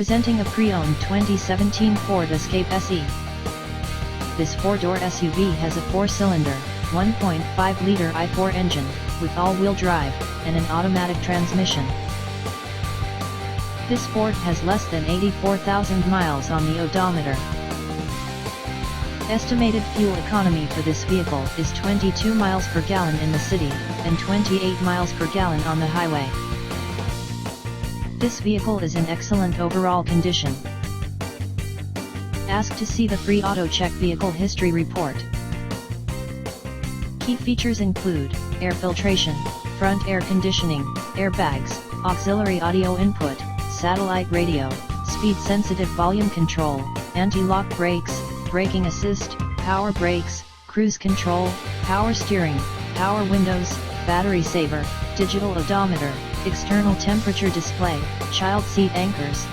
Presenting a pre-owned 2017 Ford Escape SE. This four-door SUV has a four-cylinder, 1.5-liter i4 engine, with all-wheel drive, and an automatic transmission. This Ford has less than 84,000 miles on the odometer. Estimated fuel economy for this vehicle is 22 miles per gallon in the city, and 28 miles per gallon on the highway. This vehicle is in excellent overall condition. Ask to see the free AutoCheck Vehicle History Report. Key features include air filtration, front air conditioning, airbags, auxiliary audio input, satellite radio, speed-sensitive volume control, anti-lock brakes, braking assist, power brakes, cruise control, power steering, power windows, battery saver, digital odometer, external temperature display, child seat anchors,